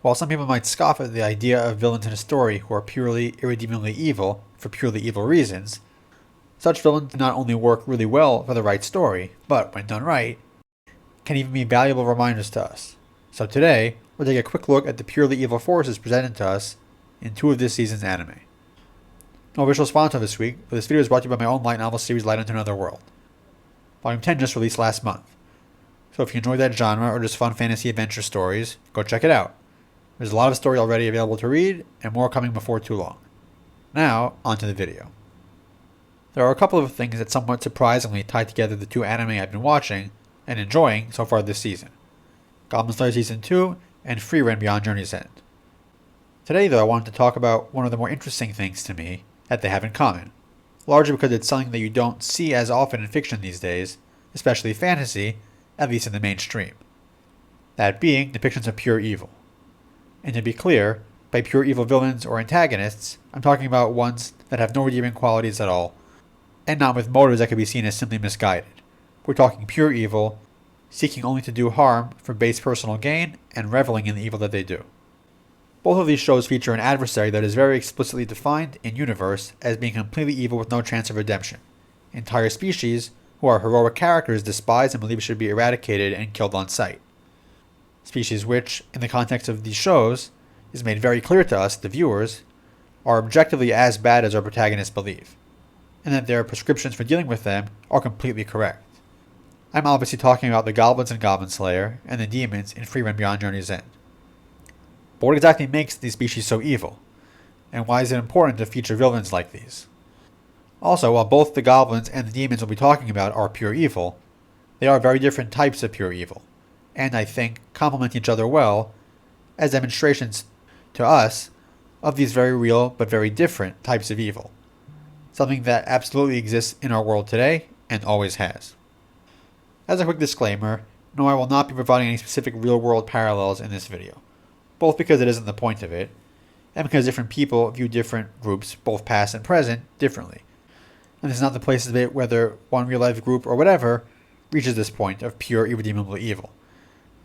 While some people might scoff at the idea of villains in a story who are purely, irredeemably evil for purely evil reasons, such villains not only work really well for the right story, but, when done right, can even be valuable reminders to us. So today, we'll take a quick look at the purely evil forces presented to us in 2 of this season's anime. No official sponsor this week, but this video is brought to you by my own light novel series Light into Another World. Volume 10 just released last month. So if you enjoy that genre or just fun fantasy adventure stories, go check it out. There's a lot of story already available to read, and more coming before too long. Now, onto the video. There are a couple of things that somewhat surprisingly tie together the 2 anime I've been watching and enjoying so far this season. Goblin Slayer Season 2 and Frieren Beyond Journey's End. Today though, I wanted to talk about one of the more interesting things to me that they have in common, largely because it's something that you don't see as often in fiction these days, especially fantasy, at least in the mainstream. That being depictions of pure evil. And to be clear, by pure evil villains or antagonists, I'm talking about ones that have no redeeming qualities at all, and not with motives that could be seen as simply misguided. We're talking pure evil, seeking only to do harm for base personal gain and reveling in the evil that they do. Both of these shows feature an adversary that is very explicitly defined in universe as being completely evil with no chance of redemption. Entire species who are heroic characters despised and believed should be eradicated and killed on sight. Species which, in the context of these shows, is made very clear to us, the viewers, are objectively as bad as our protagonists believe, and that their prescriptions for dealing with them are completely correct. I'm obviously talking about the Goblins in Goblin Slayer and the demons in Frieren Beyond Journey's End. But what exactly makes these species so evil? And why is it important to feature villains like these? Also, while both the goblins and the demons we'll be talking about are pure evil, they are very different types of pure evil, and I think complement each other well as demonstrations to us of these very real but very different types of evil, something that absolutely exists in our world today and always has. As a quick disclaimer, no, I will not be providing any specific real-world parallels in this video, both because it isn't the point of it, and because different people view different groups, both past and present, differently. And this is not the place to debate whether one real-life group or whatever reaches this point of pure irredeemable evil,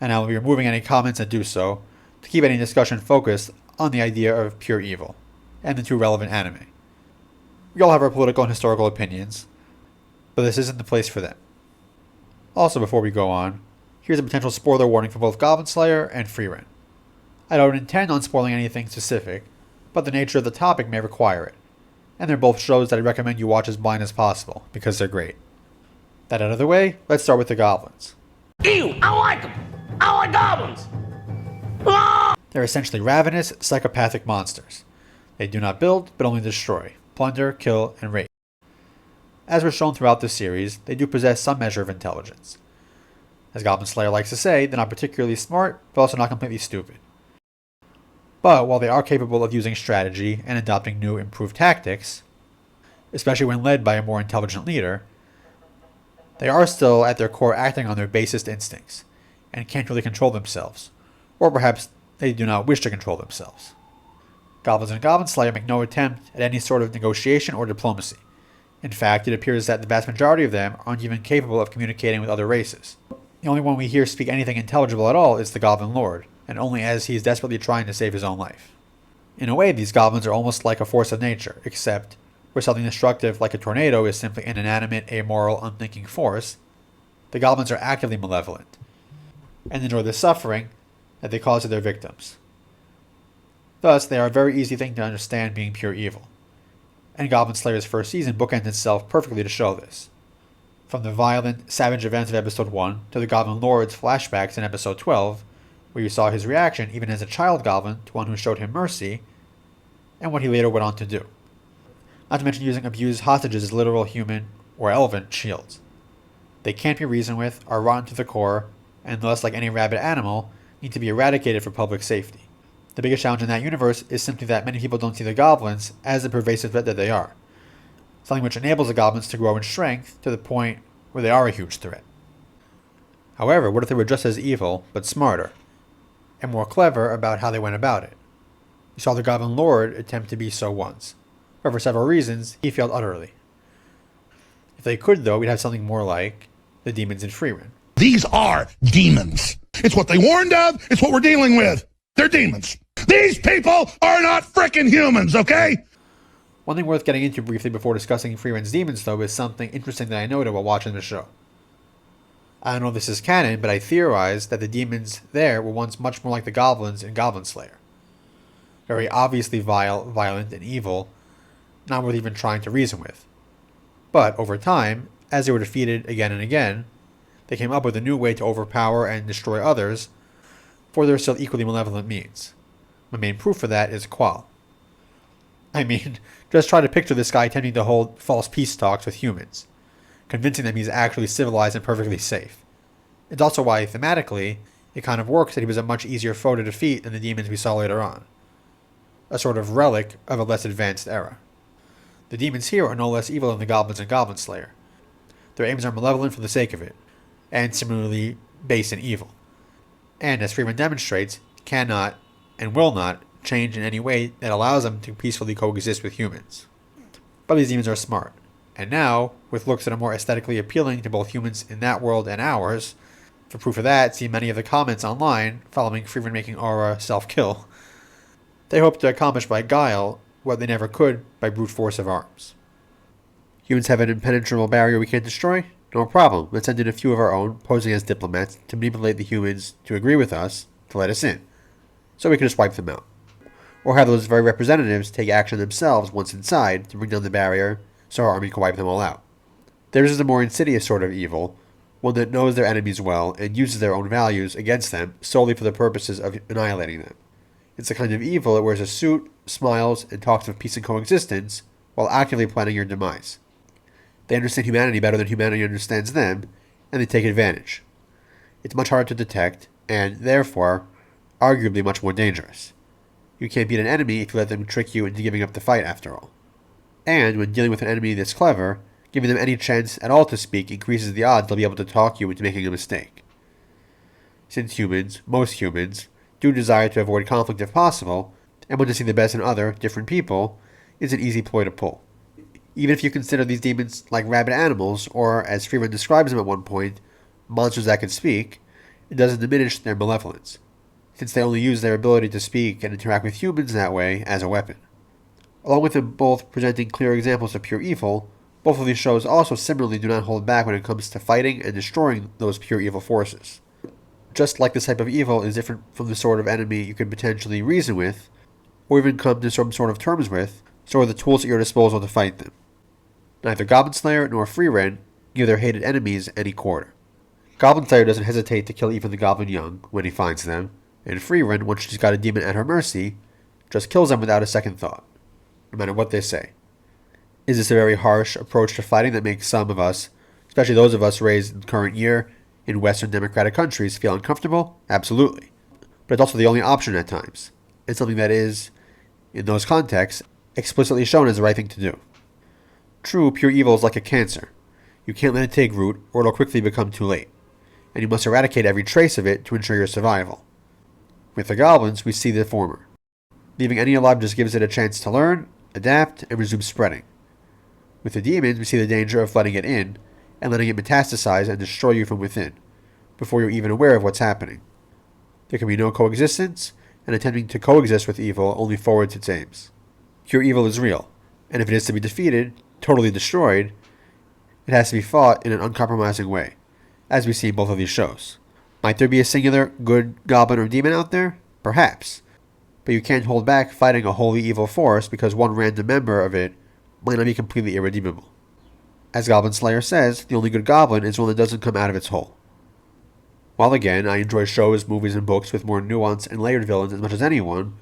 and I will be removing any comments that do so to keep any discussion focused on the idea of pure evil and the 2 relevant anime. We all have our political and historical opinions, but this isn't the place for them. Also, before we go on, here's a potential spoiler warning for both Goblin Slayer and Frieren. I don't intend on spoiling anything specific, but the nature of the topic may require it, and they're both shows that I recommend you watch as blind as possible, because they're great. That out of the way, let's start with the Goblins. Ew, I like them! I like goblins! Ah! They're essentially ravenous, psychopathic monsters. They do not build, but only destroy, plunder, kill, and rape. As was shown throughout the series, they do possess some measure of intelligence. As Goblin Slayer likes to say, they're not particularly smart, but also not completely stupid. But while they are capable of using strategy and adopting new, improved tactics, especially when led by a more intelligent leader, they are still at their core acting on their basest instincts, and can't really control themselves, or perhaps they do not wish to control themselves. Goblins and Goblin Slayer make no attempt at any sort of negotiation or diplomacy. In fact, it appears that the vast majority of them aren't even capable of communicating with other races. The only one we hear speak anything intelligible at all is the Goblin Lord, and only as he is desperately trying to save his own life. In a way, these goblins are almost like a force of nature, except where something destructive like a tornado is simply an inanimate, amoral, unthinking force, the goblins are actively malevolent, and enjoy the suffering that they cause to their victims. Thus, they are a very easy thing to understand being pure evil, and Goblin Slayer's first season bookends itself perfectly to show this. From the violent, savage events of Episode 1 to the Goblin Lord's flashbacks in Episode 12, where you saw his reaction even as a child goblin to one who showed him mercy, and what he later went on to do. Not to mention using abused hostages as literal human or elven shields. They can't be reasoned with, are rotten to the core, and thus, like any rabid animal, need to be eradicated for public safety. The biggest challenge in that universe is simply that many people don't see the goblins as the pervasive threat that they are, something which enables the goblins to grow in strength to the point where they are a huge threat. However, what if they were just as evil, but smarter, and more clever about how they went about it? We saw the Goblin Lord attempt to be so once, but for several reasons, he failed utterly. If they could, though, we'd have something more like the demons in Frieren. These are demons. It's what they warned of. It's what we're dealing with. They're demons. These people are not frickin' humans, okay? One thing worth getting into briefly before discussing Frieren's demons, though, is something interesting that I noted while watching the show. I don't know if this is canon, but I theorized that the demons there were once much more like the goblins in Goblin Slayer. Very obviously vile, violent, and evil, not worth even trying to reason with. But over time, as they were defeated again and again, they came up with a new way to overpower and destroy others for their still equally malevolent means. My main proof for that is Qual. I mean, just try to picture this guy attempting to hold false peace talks with humans, convincing them he's actually civilized and perfectly safe. It's also why, thematically, it kind of works that he was a much easier foe to defeat than the demons we saw later on. A sort of relic of a less advanced era. The demons here are no less evil than the goblins in Goblin Slayer. Their aims are malevolent for the sake of it, and similarly base and evil. And as Frieren demonstrates, cannot and will not change in any way that allows them to peacefully coexist with humans. But these demons are smart, and now, with looks that are more aesthetically appealing to both humans in that world and ours, for proof of that, see many of the comments online following Frieren making Aura self-kill. They hope to accomplish by guile what they never could by brute force of arms. Humans have an impenetrable barrier we can't destroy? No problem, let's send in a few of our own, posing as diplomats, to manipulate the humans to agree with us, to let us in. So we can just wipe them out. Or have those very representatives take action themselves once inside to bring down the barrier so our army can wipe them all out. Theirs is a more insidious sort of evil, one that knows their enemies well and uses their own values against them solely for the purposes of annihilating them. It's the kind of evil that wears a suit, smiles, and talks of peace and coexistence while actively planning your demise. They understand humanity better than humanity understands them, and they take advantage. It's much harder to detect, and, therefore, arguably much more dangerous. You can't beat an enemy if you let them trick you into giving up the fight, after all. And, when dealing with an enemy this clever, giving them any chance at all to speak increases the odds they'll be able to talk you into making a mistake. Since humans, most humans, do desire to avoid conflict if possible, and want to see the best in other, different people, is an easy ploy to pull. Even if you consider these demons like rabid animals, or, as Frieren describes them at one point, monsters that can speak, it doesn't diminish their malevolence, since they only use their ability to speak and interact with humans that way as a weapon. Along with them both presenting clear examples of pure evil, both of these shows also similarly do not hold back when it comes to fighting and destroying those pure evil forces. Just like this type of evil is different from the sort of enemy you could potentially reason with, or even come to some sort of terms with, so are the tools at your disposal to fight them. Neither Goblin Slayer nor Frieren give their hated enemies any quarter. Goblin Slayer doesn't hesitate to kill even the goblin young when he finds them, and Frieren, once she's got a demon at her mercy, just kills them without a second thought, no matter what they say. Is this a very harsh approach to fighting that makes some of us, especially those of us raised in the current year in Western democratic countries, feel uncomfortable? Absolutely. But it's also the only option at times, and something that is, in those contexts, explicitly shown as the right thing to do. True, pure evil is like a cancer. You can't let it take root, or it'll quickly become too late, and you must eradicate every trace of it to ensure your survival. With the goblins, we see the former. Leaving any alive just gives it a chance to learn, adapt, and resume spreading. With the demons, we see the danger of letting it in, and letting it metastasize and destroy you from within, before you're even aware of what's happening. There can be no coexistence, and attempting to coexist with evil only forwards its aims. Pure evil is real, and if it is to be defeated, totally destroyed, it has to be fought in an uncompromising way, as we see in both of these shows. Might there be a singular good goblin or demon out there? Perhaps. But you can't hold back fighting a wholly evil force because one random member of it might not be completely irredeemable. As Goblin Slayer says, the only good goblin is one that doesn't come out of its hole. While again, I enjoy shows, movies, and books with more nuanced and layered villains as much as anyone,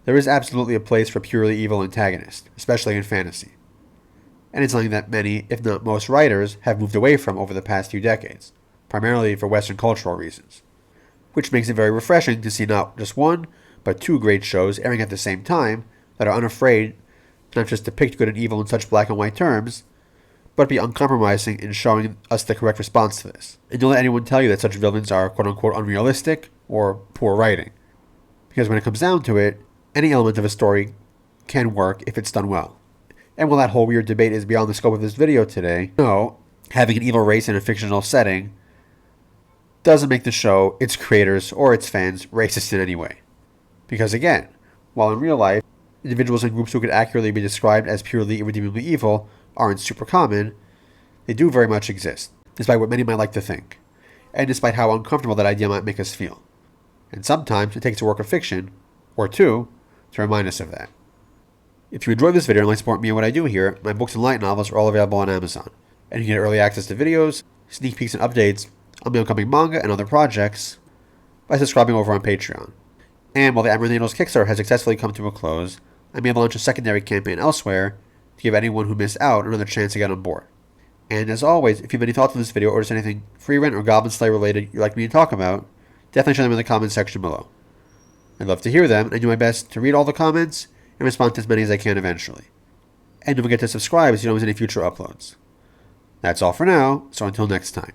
there is absolutely a place for purely evil antagonists, especially in fantasy. And it's something that many, if not most writers, have moved away from over the past few decades, primarily for Western cultural reasons. Which makes it very refreshing to see not just one, but two great shows airing at the same time that are unafraid to not just depict good and evil in such black and white terms, but be uncompromising in showing us the correct response to this. And don't let anyone tell you that such villains are quote-unquote unrealistic or poor writing. Because when it comes down to it, any element of a story can work if it's done well. And while that whole weird debate is beyond the scope of this video today, no, having an evil race in a fictional setting doesn't make the show, its creators, or its fans racist in any way. Because again, while in real life, individuals and groups who could accurately be described as purely irredeemably evil aren't super common, they do very much exist, despite what many might like to think, and despite how uncomfortable that idea might make us feel. And sometimes it takes a work of fiction, or two, to remind us of that. If you enjoyed this video and like to support me and what I do here, my books and light novels are all available on Amazon, and you can get early access to videos, sneak peeks and updates on my upcoming manga and other projects by subscribing over on Patreon. And while the Amaranth Angels Kickstarter has successfully come to a close, I may launch a secondary campaign elsewhere to give anyone who missed out another chance to get on board. And as always, if you have any thoughts on this video or just anything Frieren or Goblin Slayer related you'd like me to talk about, definitely share them in the comments section below. I'd love to hear them, and do my best to read all the comments and respond to as many as I can eventually. And don't forget to subscribe so you don't miss any future uploads. That's all for now, so until next time.